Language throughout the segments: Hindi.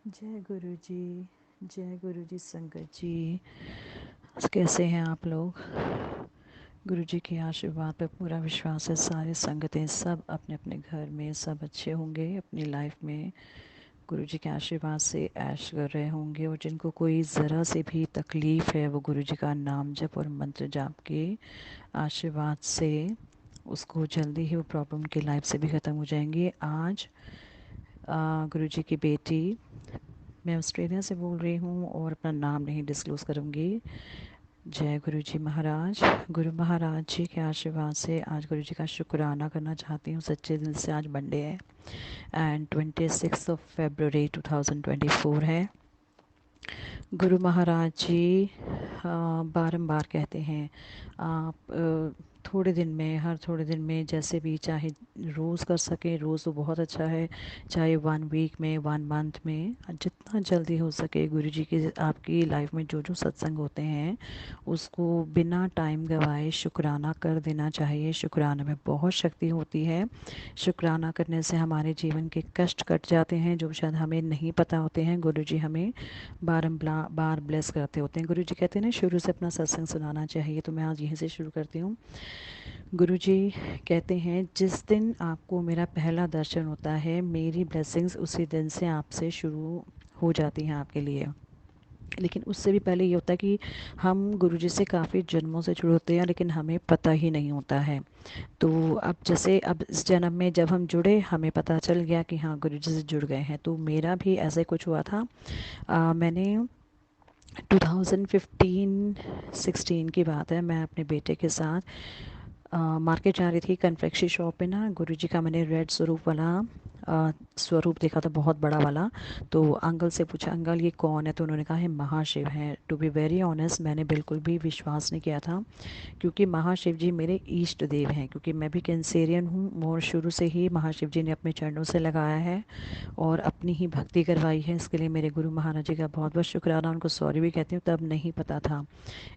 जय गुरु जी संगत जी। कैसे हैं आप लोग? गुरु जी के आशीर्वाद पे पूरा विश्वास है, सारी संगतें सब अपने अपने घर में सब अच्छे होंगे, अपनी लाइफ में गुरु जी के आशीर्वाद से ऐश कर रहे होंगे। और जिनको कोई ज़रा से भी तकलीफ़ है वो गुरु जी का नाम जप और मंत्र जाप के आशीर्वाद से उसको जल्दी ही वो प्रॉब्लम की लाइफ से भी ख़त्म हो जाएंगी। आज गुरु जी की बेटी, मैं ऑस्ट्रेलिया से बोल रही हूँ और अपना नाम नहीं डिस्क्लोज़ करूँगी। जय गुरु जी महाराज। गुरु महाराज जी के आशीर्वाद से आज गुरु जी का शुक्राना करना चाहती हूँ सच्चे दिल से। आज मंडे है एंड 26 फरवरी 2024 है। गुरु महाराज जी बारंबार कहते हैं आप थोड़े दिन में, हर थोड़े दिन में जैसे भी चाहे रोज़ कर सकें, रोज़ तो बहुत अच्छा है, चाहे 1 वीक में, 1 मंथ में, जितना जल्दी हो सके गुरु जी की आपकी लाइफ में जो जो सत्संग होते हैं उसको बिना टाइम गवाए शुक्राना कर देना चाहिए। शुक्राना में बहुत शक्ति होती है। शुक्राना करने से हमारे जीवन के कष्ट कट जाते हैं जो शायद हमें नहीं पता होते हैं। गुरु जी हमें बार ब्लेस करते होते हैं। गुरु जी कहते हैं ना शुरू से अपना सत्संग सुनाना चाहिए, तो मैं आज यहीं से शुरू करती हूँ। गुरु जी कहते हैं जिस दिन आपको मेरा पहला दर्शन होता है मेरी ब्लेसिंग्स उसी दिन से आपसे शुरू हो जाती हैं आपके लिए। लेकिन उससे भी पहले ये होता है कि हम गुरु जी से काफ़ी जन्मों से जुड़े होते हैं लेकिन हमें पता ही नहीं होता है। तो अब जैसे अब इस जन्म में जब हम जुड़े हमें पता चल गया कि हाँ गुरु जी से जुड़ गए हैं। तो मेरा भी ऐसा ही कुछ हुआ था। मैंने 2015-16 की बात है, मैं अपने बेटे के साथ मार्केट जा रही थी। कन्फेक्शनरी शॉप में ना गुरुजी का मैंने रेड स्वरूप वाला स्वरूप देखा था, बहुत बड़ा वाला। तो अंकल से पूछा अंकल ये कौन है, तो उन्होंने कहा है महाशिव है। टू बी वेरी ऑनेस्ट मैंने बिल्कुल भी विश्वास नहीं किया था क्योंकि महाशिव जी मेरे इष्ट देव हैं। क्योंकि मैं भी कैंसेरियन हूँ और शुरू से ही महाशिव जी ने अपने चरणों से लगाया है और अपनी ही भक्ति करवाई है। इसके लिए मेरे गुरु महाराज जी का बहुत बहुत शुक्राना, उनको सॉरी भी कहती हूँ, तब नहीं पता था।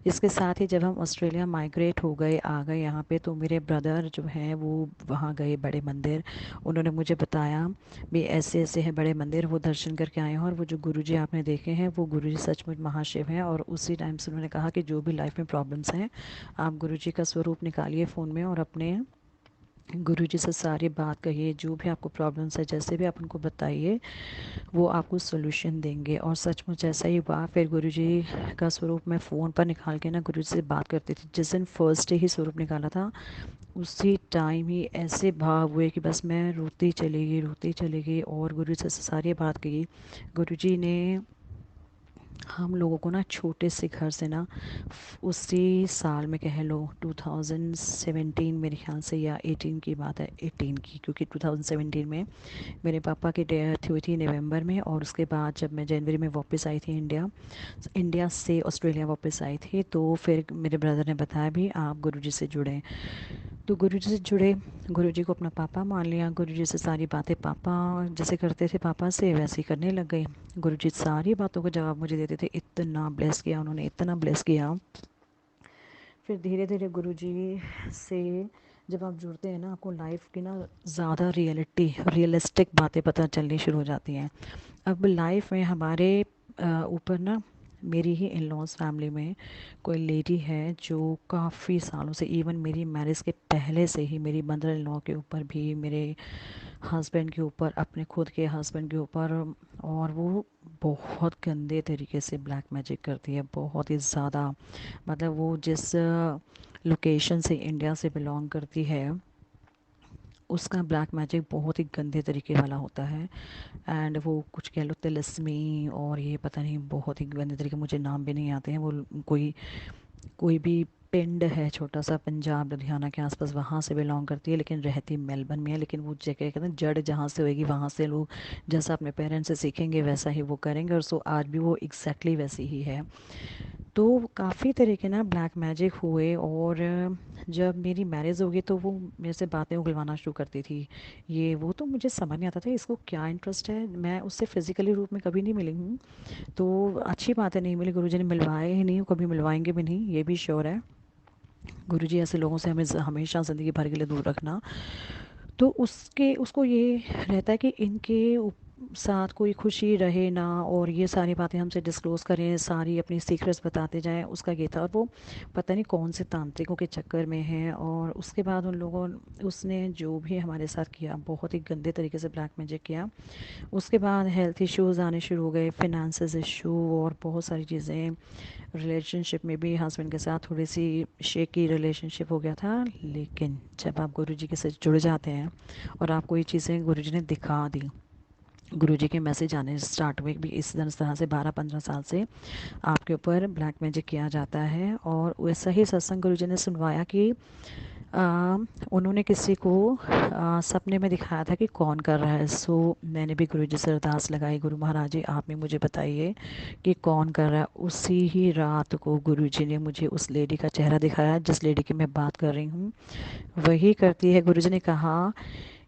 इसके साथ ही जब हम ऑस्ट्रेलिया माइग्रेट हो गए आ गए यहाँ पे, तो मेरे ब्रदर जो हैं वो वहाँ गए बड़े मंदिर। उन्होंने मुझे बताया भी ऐसे ऐसे हैं बड़े मंदिर, वो दर्शन करके आए हैं और वो जो गुरुजी आपने देखे हैं वो गुरुजी सचमुच महाशिव हैं। और उसी टाइम से उन्होंने कहा कि जो भी लाइफ में प्रॉब्लम्स हैं आप गुरुजी का स्वरूप निकालिए फ़ोन में और अपने गुरुजी से सारी बात कहिए, जो भी आपको प्रॉब्लम्स है जैसे भी आप उनको बताइए वो आपको सोल्यूशन देंगे। और सचमुच ऐसा ही हुआ। फिर गुरुजी का स्वरूप मैं फ़ोन पर निकाल के ना गुरुजी से बात करती थी। जिस दिन फर्स्ट डे ही स्वरूप निकाला था उसी टाइम ही ऐसे भाव हुए कि बस मैं रोती चली गई और गुरु से सारी बात कही। गुरुजी ने हम लोगों को ना छोटे से घर से ना उसी साल में कह लो 2017 मेरे ख्याल से या 18 की बात है, 18 की, क्योंकि 2017 में मेरे पापा की डेथ हुई थी नवंबर में। और उसके बाद जब मैं जनवरी में वापस आई थी इंडिया, इंडिया से ऑस्ट्रेलिया वापस आई थी, तो फिर मेरे ब्रदर ने बताया भी आप गुरुजी से जुड़े। तो गुरुजी से जुड़े, गुरुजी को अपना पापा मान लिया। गुरुजी से सारी बातें पापा जैसे करते थे पापा से वैसे ही करने लग गई। गुरुजी सारी बातों का जवाब मुझे देते थे। इतना ब्लेस किया उन्होंने, इतना ब्लेस किया। फिर धीरे धीरे गुरुजी से जब आप जुड़ते हैं ना आपको लाइफ की ना ज़्यादा रियलिस्टिक बातें पता चलनी शुरू हो जाती हैं। अब लाइफ में हमारे ऊपर ना मेरी ही इन लॉज फैमिली में कोई लेडी है जो काफ़ी सालों से, इवन मेरी मैरिज के पहले से ही मेरी मदर इन लॉ के ऊपर भी, मेरे हस्बैंड के ऊपर, अपने खुद के हस्बैंड के ऊपर, और वो बहुत गंदे तरीके से ब्लैक मैजिक करती है, बहुत ही ज़्यादा। मतलब वो जिस लोकेशन से इंडिया से बिलोंग करती है उसका ब्लैक मैजिक बहुत ही गंदे तरीके वाला होता है। एंड वो कुछ कह लो तिलिस्मी और ये पता नहीं बहुत ही गंदे तरीके, मुझे नाम भी नहीं आते हैं। वो कोई कोई भी पिंड है छोटा सा पंजाब लुधियाना के आसपास, वहाँ से बिलोंग करती है लेकिन रहती मेलबर्न में है। लेकिन वो जगह कहते हैं जड़ जहाँ से होएगी वहाँ से लोग जैसा अपने पेरेंट्स से सीखेंगे वैसा ही वो करेंगे। और सो आज भी वो एग्जैक्टली वैसी ही है। तो काफ़ी तरह के ना ब्लैक मैजिक हुए। और जब मेरी मैरिज हो गई तो वो मेरे से बातें उगलवाना शुरू करती थी, ये वो। तो मुझे समझ नहीं आता था इसको क्या इंटरेस्ट है। मैं उससे फिज़िकली रूप में कभी नहीं मिली हूँ, तो अच्छी बात है नहीं मिली। गुरुजी ने मिलवाए ही नहीं, कभी मिलवाएंगे भी नहीं, ये भी श्योर है। गुरुजी ऐसे लोगों से हमें हमेशा ज़िंदगी भर के लिए दूर रखना। तो उसके उसको ये रहता है कि इनके साथ कोई खुशी रहे ना, और ये सारी बातें हमसे डिस्क्लोज़ करें, सारी अपनी सीक्रेट्स बताते जाएं, उसका ये था। और वो पता नहीं कौन से तांत्रिकों के चक्कर में है। और उसके बाद उन लोगों उसने जो भी हमारे साथ किया, बहुत ही गंदे तरीके से ब्लैक मैजिक किया। उसके बाद हेल्थ इश्यूज़ आने शुरू हो गए, फिनेंसेस इशू और बहुत सारी चीज़ें। रिलेशनशिप में भी हस्बैंड के साथ थोड़ी सी शेकी रिलेशनशिप हो गया था। लेकिन जब आप गुरुजी के साथ जुड़ जाते हैं और आपको ये चीज़ें गुरुजी ने दिखा दी, गुरुजी के मैसेज आने स्टार्ट हुए भी इस तरह से 12-15 साल से आपके ऊपर ब्लैक मैजिक किया जाता है। और वैसा ही सत्संग गुरुजी ने सुनवाया कि आ, उन्होंने किसी को सपने में दिखाया था कि कौन कर रहा है। सो मैंने भी गुरुजी से अरदास लगाई, गुरु महाराज जी आप ही मुझे बताइए कि कौन कर रहा है। उसी ही रात को गुरुजी ने मुझे उस लेडी का चेहरा दिखाया जिस लेडी की मैं बात कर रही हूँ, वही करती है। गुरुजी ने कहा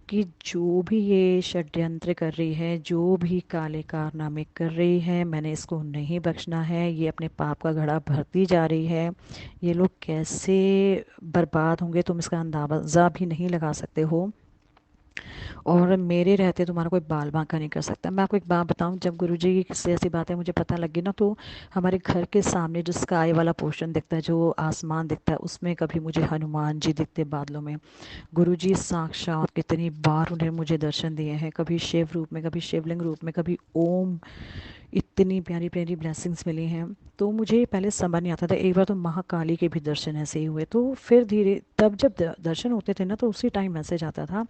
कि जो भी ये षड्यंत्र कर रही है, जो भी काले कारनामे कर रही है, मैंने इसको नहीं बख्शना है। ये अपने पाप का घड़ा भरती जा रही है। ये लोग कैसे बर्बाद होंगे तुम इसका अंदाज़ा भी नहीं लगा सकते हो। और मेरे रहते तुम्हारा कोई बाल बांका नहीं कर सकता। मैं आपको एक बात बताऊं, जब गुरुजी की से ऐसी बातें मुझे पता लगी ना, तो हमारे घर के सामने जो स्काई वाला पोर्शन दिखता है, जो आसमान दिखता है, उसमें कभी मुझे हनुमान जी दिखते बादलों में। गुरुजी साक्षात कितनी बार उन्हें मुझे दर्शन दिए हैं, कभी शिव रूप में, कभी शिवलिंग रूप में, कभी ओम। इतनी प्यारी प्यारी ब्लेसिंग्स मिली हैं। तो मुझे पहले समझ नहीं आता था। एक बार तो महाकाली के भी दर्शन ऐसे ही हुए। तो फिर धीरे तब जब दर्शन होते थे ना, तो उसी टाइम मैसेज आता था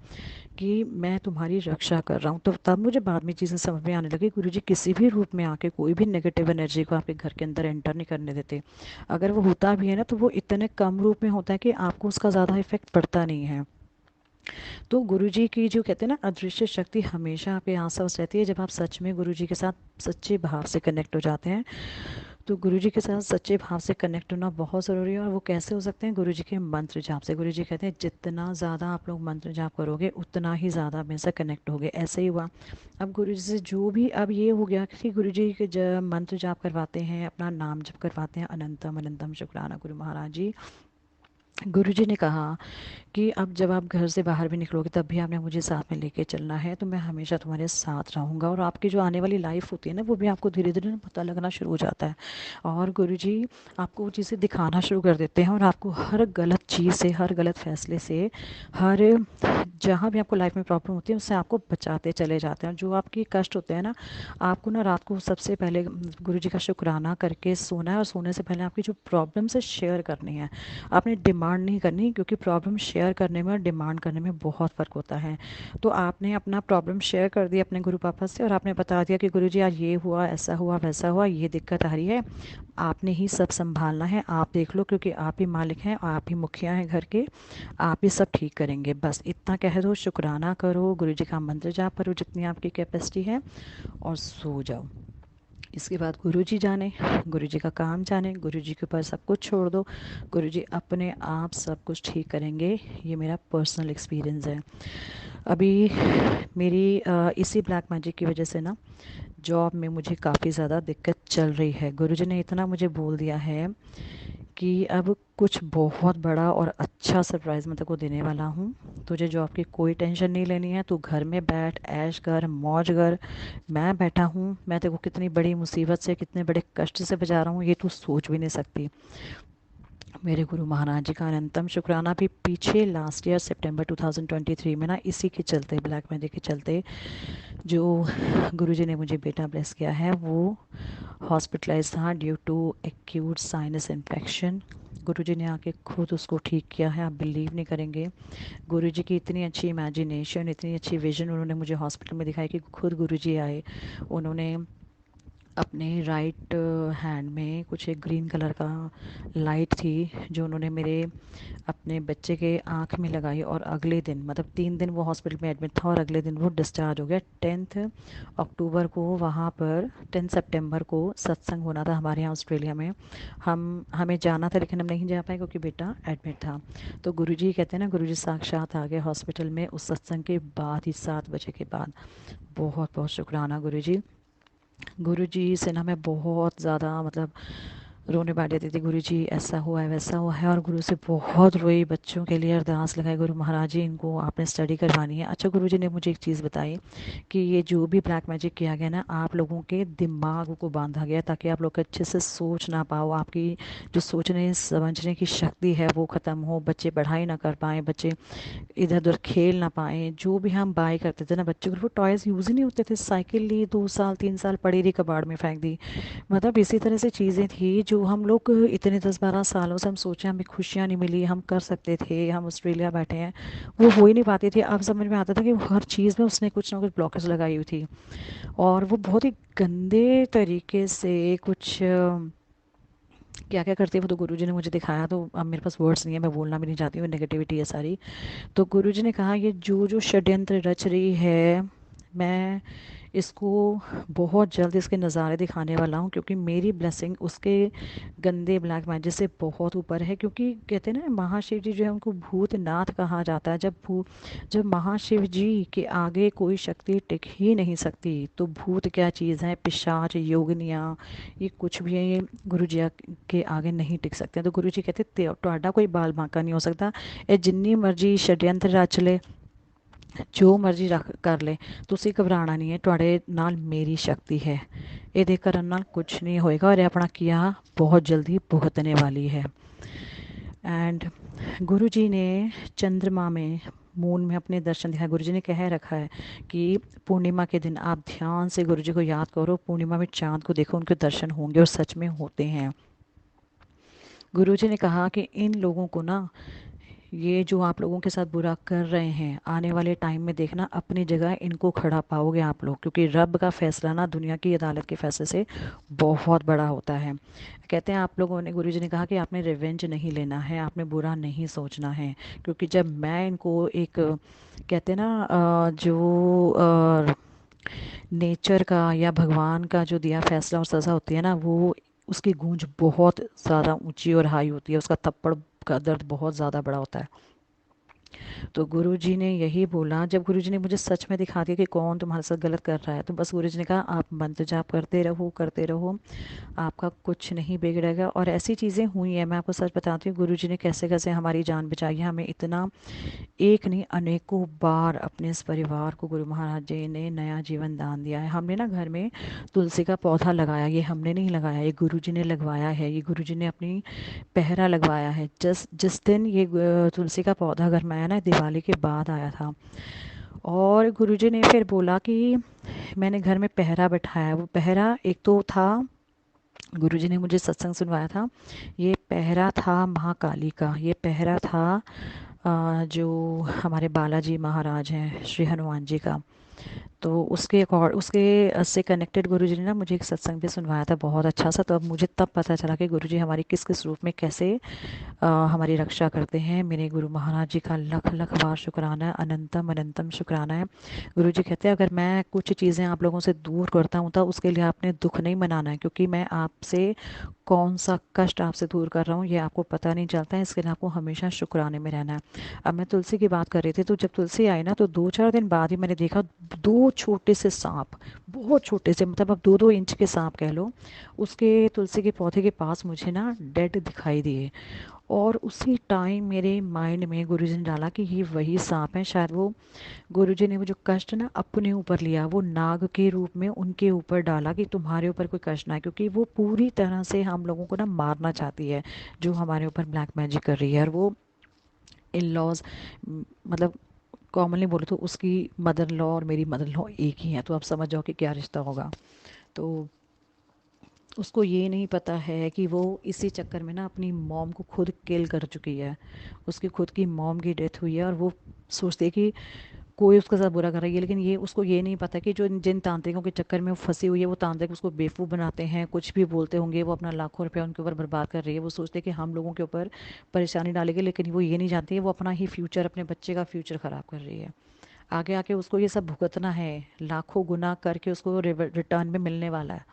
कि मैं तुम्हारी रक्षा कर रहा हूँ। तो तब मुझे बाद में चीज़ें समझ में आने लगी, गुरुजी किसी भी रूप में आके कोई भी नेगेटिव एनर्जी को आपके घर के अंदर एंटर नहीं करने देते। अगर वो होता भी है ना, तो वो इतने कम रूप में होता है कि आपको उसका ज़्यादा इफेक्ट पड़ता नहीं है। तो गुरुजी की जो कहते हैं ना अदृश्य शक्ति हमेशा आपके आसपास रहती है, जब आप सच में गुरुजी के साथ सच्चे भाव से कनेक्ट हो जाते हैं। तो गुरुजी के साथ सच्चे भाव से कनेक्ट होना बहुत ज़रूरी है। और वो कैसे हो सकते हैं? गुरुजी के मंत्र जाप से। गुरुजी कहते हैं जितना ज़्यादा आप लोग मंत्र जाप करोगे, उतना ही ज़्यादा मेरे से कनेक्ट होगे। ऐसे ही हुआ। अब गुरुजी से जो भी अब ये हो गया कि गुरुजी के जब मंत्र जाप करवाते हैं, अपना नाम जप करवाते हैं, अनंतम अनंतम शुक्राना गुरु महाराज जी। गुरुजी ने कहा कि अब जब आप घर से बाहर भी निकलोगे, तब भी आपने मुझे साथ में लेके चलना है। तो मैं हमेशा तुम्हारे साथ रहूँगा। और आपकी जो आने वाली लाइफ होती है ना, वो भी आपको धीरे धीरे ना पता लगना शुरू हो जाता है। और गुरुजी आपको वो चीज़ें दिखाना शुरू कर देते हैं। और आपको हर गलत चीज़ से, हर गलत फैसले से, हर जहाँ भी आपको लाइफ में प्रॉब्लम होती है, उससे आपको बचाते चले जाते हैं। और जो आपकी कष्ट होते हैं ना, आपको ना रात को सबसे पहले गुरुजी का शुक्राना करके सोना है। और सोने से पहले आपकी जो प्रॉब्लम है शेयर करनी है। आपने डिमांड नहीं करनी, क्योंकि प्रॉब्लम शेयर करने में और डिमांड करने में बहुत फ़र्क होता है। तो आपने अपना प्रॉब्लम शेयर कर दिया अपने गुरु पापा से, और आपने बता दिया कि गुरुजी आज ये हुआ, ऐसा हुआ, वैसा हुआ, ये दिक्कत आ रही है, आपने ही सब संभालना है, आप देख लो, क्योंकि आप ही मालिक हैं, आप ही मुखिया हैं घर के, आप ही सब ठीक करेंगे। बस इतना कह दो, शुक्राना करो, गुरुजी का मंत्र जाप करो जितनी आपकी कैपेसिटी है, और सो जाओ। इसके बाद गुरुजी जाने, गुरुजी का काम जाने, गुरुजी के ऊपर सब कुछ छोड़ दो। गुरुजी अपने आप सब कुछ ठीक करेंगे। ये मेरा पर्सनल एक्सपीरियंस है। अभी मेरी इसी ब्लैक मैजिक की वजह से ना जॉब में मुझे काफ़ी ज़्यादा दिक्कत चल रही है। गुरुजी ने इतना मुझे बोल दिया है कि अब कुछ बहुत बड़ा और अच्छा सरप्राइज़ मैं तेरे को देने वाला हूँ। तुझे जॉब की कोई टेंशन नहीं लेनी है, तू घर में बैठ, ऐश कर, मौज कर। मैं बैठा हूँ, मैं तेरे को कितनी बड़ी मुसीबत से, कितने बड़े कष्ट से बचा रहा हूँ, ये तू सोच भी नहीं सकती। मेरे गुरु महाराज जी का अनंतम शुक्राना। भी पीछे लास्ट ईयर सितंबर 2023 में ना, इसी के चलते, ब्लैक मैजिक के चलते, जो गुरुजी ने मुझे बेटा ब्लेस किया है, वो हॉस्पिटलाइज था due to acute sinus infection. गुरुजी ने आके खुद उसको ठीक किया है। आप बिलीव नहीं करेंगे, गुरुजी की इतनी अच्छी इमेजिनेशन, इतनी अच्छी विजन उन्होंने मुझे हॉस्पिटल में दिखाई कि खुद गुरुजी आए। उन्होंने अपने राइट हैंड में कुछ एक ग्रीन कलर का लाइट थी, जो उन्होंने मेरे अपने बच्चे के आँख में लगाई। और अगले दिन, मतलब 3 दिन वो हॉस्पिटल में एडमिट था, और अगले दिन वो डिस्चार्ज हो गया। 10 अक्टूबर को वहाँ पर, 10 सितंबर को सत्संग होना था हमारे यहाँ ऑस्ट्रेलिया में। हमें जाना था, लेकिन हम नहीं जा पाए क्योंकि बेटा एडमिट था। तो गुरुजी कहते हैं ना, गुरुजी साक्षात आ गए हॉस्पिटल में उस सत्संग के बाद ही, 7 बजे के बाद। बहुत बहुत शुक्राना गुरुजी। गुरुजी से ना मैं बहुत ज़्यादा, मतलब रोने बैठ जाती थी, गुरु जी ऐसा हुआ है वैसा हुआ है, और गुरु से बहुत रोई, बच्चों के लिए अरदास लगाई, गुरु महाराज जी इनको आपने स्टडी करवानी है। अच्छा, गुरु जी ने मुझे एक चीज़ बताई कि ये जो भी ब्लैक मैजिक किया गया ना, आप लोगों के दिमाग को बांधा गया ताकि आप लोग अच्छे से सोच ना पाओ, आपकी जो सोचने समझने की शक्ति है वो ख़त्म हो, बच्चे पढ़ाई ना कर पाएँ, बच्चे इधर उधर खेल ना पाएँ। जो भी हम बाय करते थे ना बच्चों को, वो टॉयज़ यूज़ ही नहीं होते थे। साइकिल ली, 2 साल 3 साल पड़ी रही, कबाड़ में फेंक दी। मतलब इसी तरह से चीज़ें थी जो हम लोग इतने 10-12 सालों से हम सोचे, हमें खुशियाँ नहीं मिली, हम कर सकते थे, हम ऑस्ट्रेलिया बैठे हैं, वो हो ही नहीं पाती थी। अब समझ में आता था कि हर चीज़ में उसने कुछ ना कुछ ब्लॉकेज लगाई हुई थी, और वो बहुत ही गंदे तरीके से कुछ क्या क्या करती है वो तो गुरुजी ने मुझे दिखाया, तो अब मेरे पास वर्ड्स नहीं है, मैं बोलना भी नहीं चाहती हूँ, नेगेटिविटी है सारी। तो गुरुजी ने कहा ये जो जो षड्यंत्र रच रही है, मैं इसको बहुत जल्द इसके नज़ारे दिखाने वाला हूँ, क्योंकि मेरी ब्लेसिंग उसके गंदे ब्लैक मैजिक से बहुत ऊपर है। क्योंकि कहते हैं ना, महाशिव जी जो है उनको भूतनाथ कहा जाता है। जब महाशिव जी के आगे कोई शक्ति टिक ही नहीं सकती, तो भूत क्या चीज़ है, पिशाच, योगिनियाँ, ये कुछ भी है, ये गुरु जी के आगे नहीं टिक सकते। तो गुरु जी कहते ਤੁਹਾਡਾ कोई बाल बांका नहीं हो सकता, ये जिन्नी मर्जी षड्यंत्र रच ले, ਜੋ ਮਰਜ਼ੀ ਰੱਖ ਕਰ ਲੈ, ਤੁਸੀਂ ਘਬਰਾਣਾ ਨਹੀਂ ਹੈ, ਤੁਹਾਡੇ ਨਾਲ ਮੇਰੀ ਸ਼ਕਤੀ ਹੈ, ਇਹਦੇ ਕਰਨ ਨਾਲ ਕੁਛ नहीं होएगा, और ये अपना किया बहुत जल्दी भुगतने वाली है। एंड गुरु जी ने चंद्रमा में, मून में अपने दर्शन दिखाए। गुरु जी ने कह रखा है कि पूर्णिमा के दिन आप ध्यान से गुरु जी को याद करो, पूर्णिमा में चांद को देखो, उनके दर्शन होंगे, और सच में होते हैं। गुरु जी ने कहा कि इन लोगों को ना, ये जो आप लोगों के साथ बुरा कर रहे हैं, आने वाले टाइम में देखना अपनी जगह इनको खड़ा पाओगे आप लोग, क्योंकि रब का फैसला ना दुनिया की अदालत के फैसले से बहुत बड़ा होता है। कहते हैं आप लोगों ने, गुरुजी ने कहा कि आपने रिवेंज नहीं लेना है, आपने बुरा नहीं सोचना है, क्योंकि जब मैं इनको एक कहते हैं ना जो नेचर का या भगवान का जो दिया फैसला और सज़ा होती है ना, वो उसकी गूंज बहुत ज़्यादा ऊंची और हाई होती है, उसका थप्पड़ का दर्द बहुत ज़्यादा बड़ा होता है। तो गुरुजी ने यही बोला, जब गुरुजी ने मुझे सच में दिखा दिया कि कौन तुम्हारे साथ गलत कर रहा है, तो बस गुरुजी ने कहा आप मंत्र जाप करते रहो, आपका कुछ नहीं बिगड़ेगा। और ऐसी चीज़ें हुई हैं, मैं आपको सच बताती हूँ, गुरुजी ने कैसे कैसे हमारी जान बचाई है, हमें इतना एक नहीं अनेकों बार अपने इस परिवार को गुरु महाराज जी ने नया जीवन दान दिया है। हमने ना घर में तुलसी का पौधा लगाया, ये हमने नहीं लगाया, ये गुरुजी ने लगवाया है, ये गुरुजी ने अपनी पहरा लगवाया है। जिस जिस दिन ये तुलसी का पौधा घर में आया ना, दिवाली के बाद आया था, और गुरुजी ने फिर बोला कि मैंने घर में पहरा बैठाया। वो पहरा एक तो था, गुरुजी ने मुझे सत्संग सुनवाया था, ये पहरा था महाकाली का, ये पहरा था जो हमारे बालाजी महाराज हैं, श्री हनुमान जी का। तो उसके से कनेक्टेड गुरुजी ने ना मुझे एक सत्संग भी सुनवाया था बहुत अच्छा सा। तो अब मुझे तब पता चला कि गुरुजी हमारी किस किस रूप में कैसे हमारी रक्षा करते हैं। मेरे गुरु महाराज जी का लख लख बार शुक्राना है, अनंतम अनंतम शुक्राना है। गुरुजी कहते हैं अगर मैं कुछ चीज़ें आप लोगों से दूर करता हूँ तो उसके लिए आपने दुख नहीं मनाना है, क्योंकि मैं आपसे कौन सा कष्ट आपसे दूर कर रहा हूँ ये आपको पता नहीं चलता है, इसके लिए आपको हमेशा शुक्राने में रहना है। अब मैं तुलसी की बात कर रही थी, तो जब तुलसी आई ना, तो 2-4 दिन बाद ही मैंने देखा दो छोटे से सांप, बहुत छोटे से, मतलब अब 2-2 इंच के सांप कह लो, उसके तुलसी के पौधे के पास मुझे ना डेड दिखाई दिए। और उसी टाइम मेरे माइंड में गुरुजी ने डाला कि ये वही सांप है, शायद वो गुरुजी ने वो जो कष्ट ना अपने ऊपर लिया, वो नाग के रूप में उनके ऊपर डाला कि तुम्हारे ऊपर कोई कष्ट ना है, क्योंकि वो पूरी तरह से हम लोगों को ना मारना चाहती है, जो हमारे ऊपर ब्लैक मैजिक कर रही है। और वो इन लॉज, मतलब कॉमनली बोले तो उसकी मदर लॉ और मेरी मदर लॉ एक ही हैं, तो आप समझ जाओ कि क्या रिश्ता होगा। तो उसको ये नहीं पता है कि वो इसी चक्कर में ना अपनी मॉम को खुद किल कर चुकी है, उसकी खुद की मॉम की डेथ हुई है, और वो सोचती है कि कोई उसके साथ बुरा कर रहा है, लेकिन ये उसको ये नहीं पता कि जो जिन तांत्रिकों के चक्कर में वो फंसी हुई है, वो तांत्रिक उसको बेवकूफ़ बनाते हैं, कुछ भी बोलते होंगे, वो अपना लाखों रुपया उनके ऊपर बर्बाद कर रही है। वो सोचते हैं कि हम लोगों के ऊपर परेशानी डालेगी, लेकिन वो ये नहीं जानती है वो अपना ही फ्यूचर, अपने बच्चे का फ्यूचर ख़राब कर रही है। आगे आके उसको ये सब भुगतना है, लाखों गुना करके उसको रिटर्न में मिलने वाला है।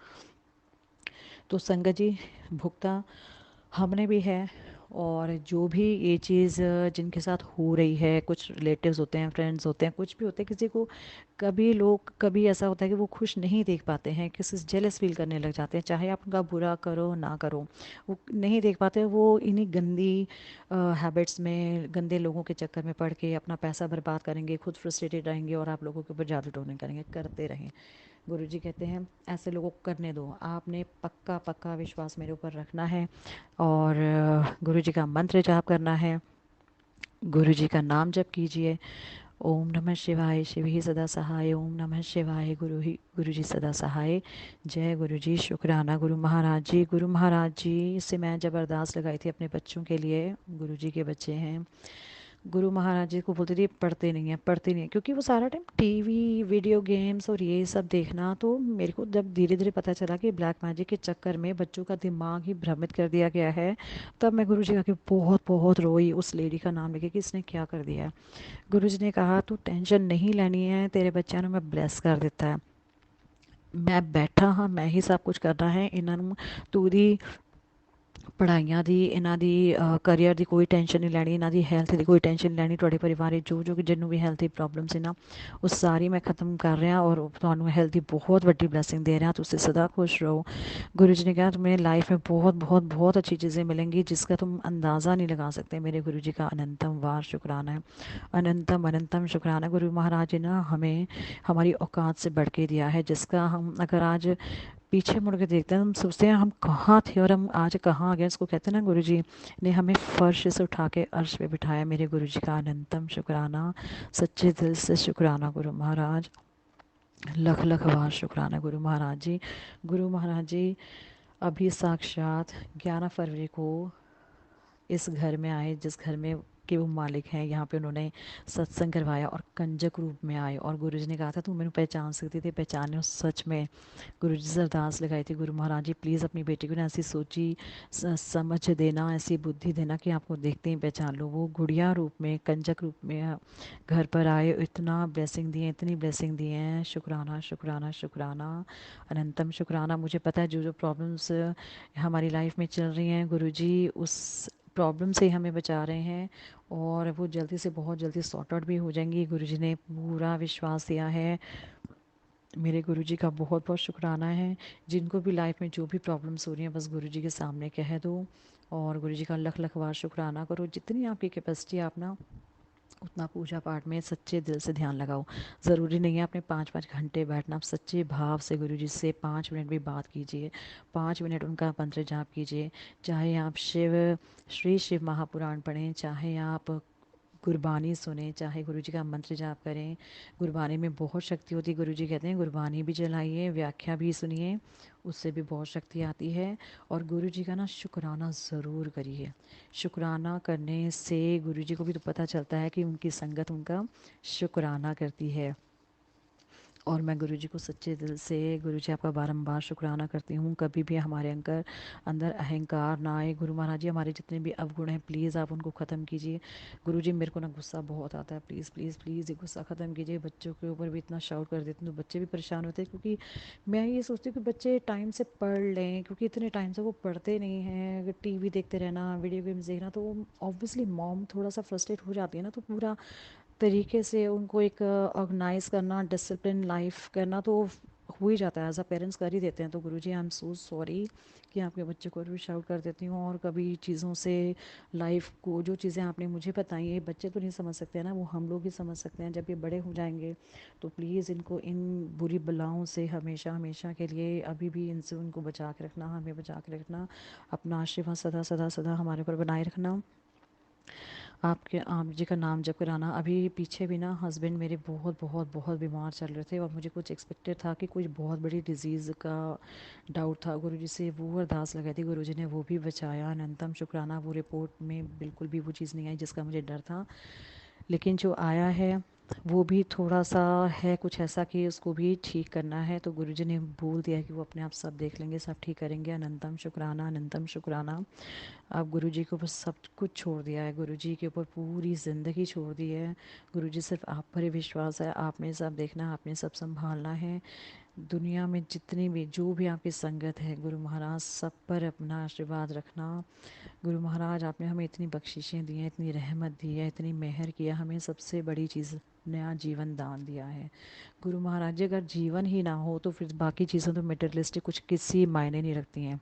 तो संगत जी, भुगता हमने भी है, और जो भी ये चीज़ जिनके साथ हो रही है, कुछ रिलेटिव्स होते हैं, फ्रेंड्स होते हैं, कुछ भी होते हैं, किसी को कभी लोग कभी ऐसा होता है कि वो खुश नहीं देख पाते हैं, किसी से जेलस फील करने लग जाते हैं, चाहे आप उनका बुरा करो ना करो, वो नहीं देख पाते, वो इन्हीं गंदी हैबिट्स में, गंदे लोगों के चक्कर में पड़ के अपना पैसा बर्बाद करेंगे, खुद फ्रस्ट्रेटेड रहेंगे और आप लोगों के ऊपर जादू टोने करेंगे, करते रहें। गुरुजी कहते हैं ऐसे लोगों को करने दो, आपने पक्का पक्का विश्वास मेरे ऊपर रखना है और गुरुजी का मंत्र जाप करना है, गुरुजी का नाम जप कीजिए। ओम नमः शिवाय, शिव ही सदा सहाय, ओम नमः शिवाय, गुरु जी सदा सहाय। जय गुरु जी, शुक्राना गुरु महाराज जी। गुरु महाराज जी से मैं जब अरदास लगाई थी अपने बच्चों के लिए, गुरु जी के बच्चे हैं, गुरु महाराज जी को बोलती थी पढ़ते नहीं है, पढ़ते नहीं है, क्योंकि वो सारा टाइम टीवी, वीडियो गेम्स और ये सब देखना। तो मेरे को जब धीरे धीरे पता चला कि ब्लैक मैजिक के चक्कर में बच्चों का दिमाग ही भ्रमित कर दिया गया है, तब मैं गुरु जी का के बहुत बहुत रोई, उस लेडी का नाम लेके कि इसने क्या कर दिया है। गुरु जी ने कहा तू टेंशन नहीं लेनी है, तेरे बच्चों ने मैं ब्लेस कर दिता है, मैं बैठा हाँ, मैं ही सब कुछ करना है, इन्होंने तू दी ਪੜ੍ਹਾਈਆਂ ਦੀ, ਇਹਨਾਂ ਦੀ ਕਰੀਅਰ ਦੀ ਕੋਈ ਟੈਨਸ਼ਨ ਨਹੀਂ ਲੈਣੀ, ਇਹਨਾਂ ਦੀ ਹੈਲਥ ਦੀ ਕੋਈ ਟੈਨਸ਼ਨ ਨਹੀਂ ਲੈਣੀ, ਤੁਹਾਡੇ ਪਰਿਵਾਰ ਵਿੱਚ ਜੋ ਜੋ ਜਿਹਨੂੰ ਵੀ ਹੈਲਥ ਦੀ ਪ੍ਰੋਬਲਮ ਸੀ ਨਾ, ਉਹ ਸਾਰੀ ਮੈਂ ਖਤਮ ਕਰ ਰਿਹਾ ਔਰ ਤੁਹਾਨੂੰ ਹੈਲਥ ਦੀ ਬਹੁਤ ਵੱਡੀ ब्लेसिंग दे रहा, ਤੁਸੀਂ सदा खुश रहो। गुरु जी ने कहा तुम्हें लाइफ में बहुत बहुत बहुत अच्छी चीज़ें मिलेंगी जिसका तुम अंदाज़ा नहीं लगा सकते। मेरे गुरु जी का अनंतम वार शुक्राना है, अनंतम अनंतम शुक्राना। गुरु महाराज ने ना हमें हमारी औकात से बढ़ के दिया है, जिसका हम अगर आज पीछे मुड़ के देखते हैं हम सोचते हैं हम कहाँ थे और हम आज कहाँ आ गए। इसको कहते हैं ना गुरुजी ने हमें फर्श से उठा के अर्श पे बिठाया। मेरे गुरुजी का अनंतम शुक्राना, सच्चे दिल से शुक्राना गुरु महाराज, लख लख बार शुक्राना गुरु महाराज जी। गुरु महाराज जी अभी साक्षात 11 फरवरी को इस घर में आए जिस घर में के वो मालिक हैं, यहाँ पे उन्होंने सत्संग करवाया और कंजक रूप में आए और गुरुजी ने कहा था तू मैंने पहचान सकती थी, पहचाने, और सच में गुरुजी से अरदास लगाई थी गुरु महाराज जी प्लीज़ अपनी बेटी को ना ऐसी सोची समझ देना, ऐसी बुद्धि देना कि आपको देखते ही पहचान लो। वो गुड़िया रूप में, कंजक रूप में घर पर आए, इतना ब्लेसिंग दिए, इतनी ब्लेसिंग दिए हैं। शुक्राना शुक्राना शुक्राना, अनंतम शुक्राना। मुझे पता है जो जो प्रॉब्लम्स हमारी लाइफ में चल रही हैं, गुरुजी उस प्रॉब्लम से हमें बचा रहे हैं और वो जल्दी से बहुत जल्दी सॉर्ट आउट भी हो जाएंगी। गुरुजी ने पूरा विश्वास दिया है। मेरे गुरुजी का बहुत बहुत शुक्राना है। जिनको भी लाइफ में जो भी प्रॉब्लम्स हो रही हैं बस गुरुजी के सामने कह दो और गुरुजी का लख लख बार शुक्राना करो। जितनी आपकी कैपेसिटी आप ना उतना पूजा पाठ में सच्चे दिल से ध्यान लगाओ। ज़रूरी नहीं है आपने 5-5 घंटे बैठना, आप सच्चे भाव से गुरुजी से 5 मिनट भी बात कीजिए, 5 मिनट उनका मंत्र जाप कीजिए। चाहे आप श्री शिव महापुराण पढ़ें, चाहे आप गुरबानी सुने, चाहे गुरुजी का मंत्र जाप करें। गुरबानी में बहुत शक्ति होती है, गुरुजी कहते हैं गुरबानी भी चलाइए, व्याख्या भी सुनिए, उससे भी बहुत शक्ति आती है। और गुरुजी का ना शुक्राना ज़रूर करिए। शुक्राना करने से गुरुजी को भी तो पता चलता है कि उनकी संगत उनका शुक्राना करती है। और मैं गुरुजी को सच्चे दिल से गुरुजी आपका बारंबार शुक्राना करती हूँ। कभी भी हमारे अंदर अहंकार ना आए। गुरु महाराज जी हमारे जितने भी अवगुण हैं प्लीज़ आप उनको ख़त्म कीजिए। गुरुजी मेरे को ना गुस्सा बहुत आता है, प्लीज़ प्लीज़ प्लीज़ ये गुस्सा ख़त्म कीजिए। बच्चों के ऊपर भी इतना शाउट कर देती हूँ तो बच्चे भी परेशान होते हैं, क्योंकि मैं ये सोचती हूँ कि बच्चे टाइम से पढ़ लें, क्योंकि इतने टाइम से वो पढ़ते नहीं हैं। अगर टीवी देखते रहना, वीडियो गेम्स देखना, तो ऑब्वियसली मॉम थोड़ा सा फ्रस्ट्रेट हो जाती है ना, तो पूरा तरीके से उनको एक ऑर्गेनाइज करना, डिसिप्लिन लाइफ करना तो हो ही जाता है, एज अ पेरेंट्स कर ही देते हैं। तो गुरुजी आई एम सो सॉरी कि आपके बच्चे को भी शाउट कर देती हूँ। और कभी चीज़ों से लाइफ को, जो चीज़ें आपने मुझे बताई है बच्चे तो नहीं समझ सकते हैं ना, वो हम लोग ही समझ सकते हैं जब ये बड़े हो जाएंगे। तो प्लीज़ इनको इन बुरी बलाओं से हमेशा हमेशा के लिए अभी भी इनसे उनको बचा के रखना, हमें बचा के रखना, अपना आशीर्वाद सदा सदा सदा हमारे ऊपर बनाए रखना। आपके आप जी का नाम जप कराना। अभी पीछे भी ना हस्बैंड मेरे बहुत बहुत बहुत बीमार चल रहे थे और मुझे कुछ एक्सपेक्टेड था कि कुछ बहुत बड़ी डिजीज़ का डाउट था। गुरुजी से वो अरदास लगाई थी, गुरुजी ने वो भी बचाया। अनंतम शुक्राना। वो रिपोर्ट में बिल्कुल भी वो चीज़ नहीं आई जिसका मुझे डर था, लेकिन जो आया है वो भी थोड़ा सा है कुछ ऐसा कि उसको भी ठीक करना है। तो गुरुजी ने बोल दिया कि वो अपने आप सब देख लेंगे, सब ठीक करेंगे। अनंतम शुक्राना, अनंतम शुक्राना। अब गुरुजी के ऊपर सब कुछ छोड़ दिया है, गुरुजी के ऊपर पूरी ज़िंदगी छोड़ दी है। गुरुजी सिर्फ आप पर ही विश्वास है, आपने सब देखना है, आपने सब संभालना है। दुनिया में जितनी भी जो भी आपकी संगत है, गुरु महाराज सब पर अपना आशीर्वाद रखना। गुरु महाराज आपने हमें इतनी बख्शिशें दी हैं, इतनी रहमत दी है, इतनी मेहर किया, हमें सबसे बड़ी चीज़ नया जीवन दान दिया है। गुरु महाराज जी, अगर जीवन ही ना हो तो फिर बाकी चीज़ें तो मटेरियलिस्टिक कुछ किसी मायने नहीं रखती हैं।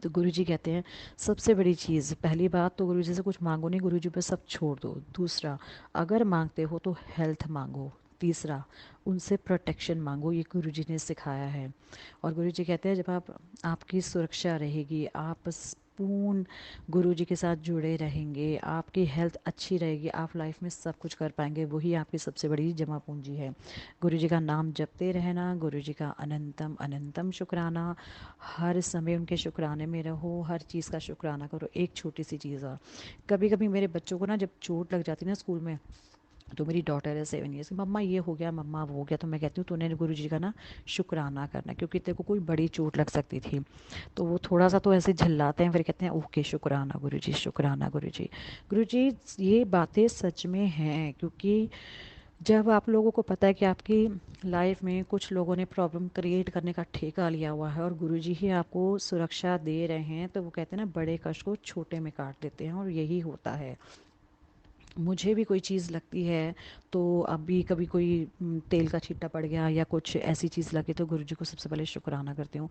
तो गुरु जी कहते हैं सबसे बड़ी चीज़, पहली बात तो गुरु जी से कुछ मांगो नहीं, गुरु जी पे सब छोड़ दो। दूसरा, अगर मांगते हो तो हेल्थ मांगो। तीसरा, उनसे प्रोटेक्शन मांगो, ये गुरु जी ने सिखाया है। और गुरु जी कहते हैं जब आपकी सुरक्षा रहेगी, आप पूर्ण गुरु जी के साथ जुड़े रहेंगे, आपकी हेल्थ अच्छी रहेगी, आप लाइफ में सब कुछ कर पाएंगे, वही आपकी सबसे बड़ी जमा पूंजी है। गुरु जी का नाम जपते रहना, गुरु जी का अनंतम अनंतम शुक्राना, हर समय उनके शुक्राने में रहो, हर चीज़ का शुक्राना करो। एक छोटी सी चीज़ और, कभी कभी मेरे बच्चों को ना जब चोट लग जाती है ना स्कूल में, तो मेरी डॉटर है 7 ईयर्स की, मम्मा ये हो गया, मम्मा वो हो गया, तो मैं कहती हूँ तूने गुरु जी का ना शुक्राना करना, क्योंकि तेरे को कोई बड़ी चोट लग सकती थी। तो वो थोड़ा सा तो ऐसे झल्लाते हैं, फिर कहते हैं ओके शुक्राना गुरु जी, शुक्राना गुरु जी। गुरु जी, ये बातें सच में हैं, क्योंकि जब आप लोगों को पता है कि आपकी लाइफ में कुछ लोगों ने प्रॉब्लम क्रिएट करने का ठेका लिया हुआ है और गुरुजी ही आपको सुरक्षा दे रहे हैं, तो वो कहते हैं ना बड़े कष्ट को छोटे में काट देते हैं, और यही होता है। मुझे भी कोई चीज़ लगती है तो अभी कभी कोई तेल का छींटा पड़ गया या कुछ ऐसी चीज़ लगी तो गुरुजी को सबसे पहले शुक्राना करती हूँ।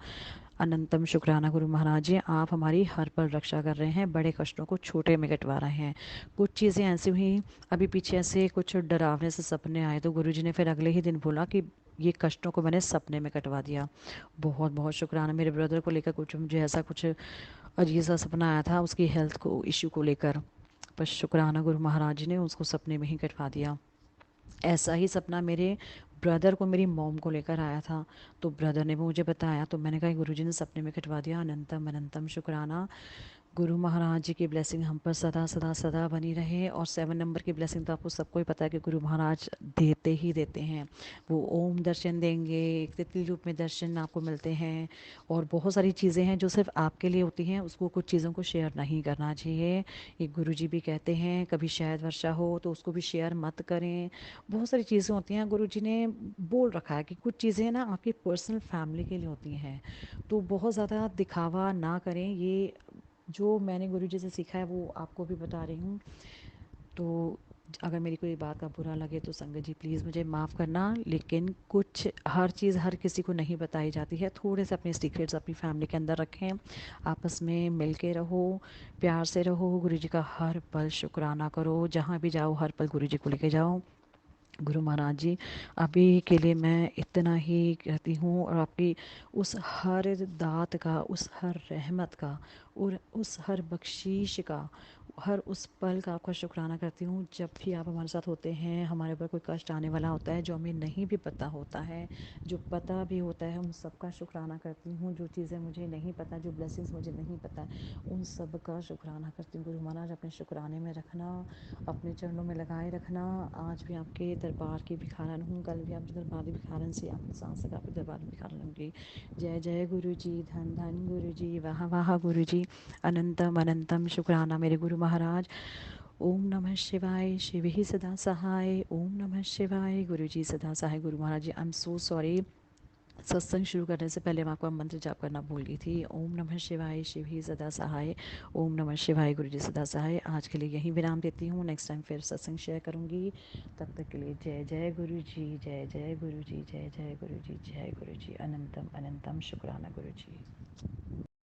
अनंतम शुक्राना गुरु महाराज जी, आप हमारी हर पल रक्षा कर रहे हैं, बड़े कष्टों को छोटे में कटवा रहे हैं। कुछ चीज़ें ऐसी हुई, अभी पीछे ऐसे कुछ डरावने से सपने आए तो गुरुजी ने फिर अगले ही दिन बोला कि ये कष्टों को मैंने सपने में कटवा दिया। बहुत बहुत शुक्राना। मेरे ब्रदर को लेकर कुछ मुझे ऐसा कुछ अजीब सा सपना आया था उसकी हेल्थ को इश्यू को लेकर, पर शुक्राना गुरु महाराज जी ने उसको सपने में ही कटवा दिया। ऐसा ही सपना मेरे ब्रदर को मेरी मॉम को लेकर आया था, तो ब्रदर ने भी मुझे बताया, तो मैंने कहा गुरुजी ने सपने में कटवा दिया। अनंतम अनंतम शुक्राना। गुरु महाराज जी की ब्लेसिंग हम पर सदा सदा सदा बनी रहे। और 7 नंबर की ब्लेसिंग तो आपको सबको ही पता है कि गुरु महाराज देते ही देते हैं। वो ओम दर्शन देंगे, एक तितली रूप में दर्शन आपको मिलते हैं, और बहुत सारी चीज़ें हैं जो सिर्फ आपके लिए होती हैं, उसको कुछ चीज़ों को शेयर नहीं करना चाहिए। ये गुरु जी भी कहते हैं कभी शायद वर्षा हो तो उसको भी शेयर मत करें। बहुत सारी चीज़ें होती हैं, गुरु जी ने बोल रखा है कि कुछ चीज़ें ना आपकी पर्सनल फैमिली के लिए होती हैं, तो बहुत ज़्यादा दिखावा ना करें। ये जो मैंने गुरुजी से सीखा है वो आपको भी बता रही हूँ। तो अगर मेरी कोई बात का बुरा लगे तो संगत जी प्लीज़ मुझे माफ़ करना, लेकिन कुछ हर चीज़ हर किसी को नहीं बताई जाती है, थोड़े से अपने सीक्रेट्स अपनी फैमिली के अंदर रखें, आपस में मिल के रहो, प्यार से रहो, गुरुजी का हर पल शुक्राना करो, जहाँ भी जाओ हर पल गुरुजी को लेके जाओ। गुरु महाराज जी, अभी के लिए मैं इतना ही कहती हूँ, और आपकी उस हर दात का, उस हर रहमत का, और उस हर बख्शीश का, हर उस पल का आपका शुक्राना करती हूँ जब भी आप हमारे साथ होते हैं। हमारे ऊपर कोई कष्ट आने वाला होता है जो हमें नहीं भी पता होता है, जो पता भी होता है, उन सब का शुक्राना करती हूँ। जो चीज़ें मुझे नहीं पता, जो ब्लेसिंग्स मुझे नहीं पता, उन सब का शुक्राना करती हूँ। गुरु महाराज अपने शुक्राने में रखना, अपने चरणों में लगाए रखना। आज भी आपके दरबार की भिखारन हूँ, कल भी आपके दरबार की भिखारन से आपकी सांस तक आपके दरबार की भिखारन होंगी। जय जय गुरु जी, धन धन गुरु जी, वाह वाह गुरु जी। अनंतम अनंतम शुक्राना मेरे गुरु महाराज। ओम नमः शिवाय, शिव ही सदा सहाय। ओम नमः शिवाय, गुरु जी सदा सहाय। गुरु महाराज जी, आई एम सो सॉरी, सत्संग शुरू करने से पहले मैं आपका मंत्र जाप करना भूल गई थी। ओम नमः शिवाय, शिव ही सदा सहाय। ओम नमः शिवाय, गुरु जी सदा सहाय। आज के लिए यहीं विराम देती हूँ, नेक्स्ट टाइम फिर सत्संग शेयर करूँगी। तब तक के लिए जय जय गुरु जी, जय जय गुरु जी, जय जय गुरु जी, जय गुरु जी। अनंतम अनंतम शुक्राना गुरु जी।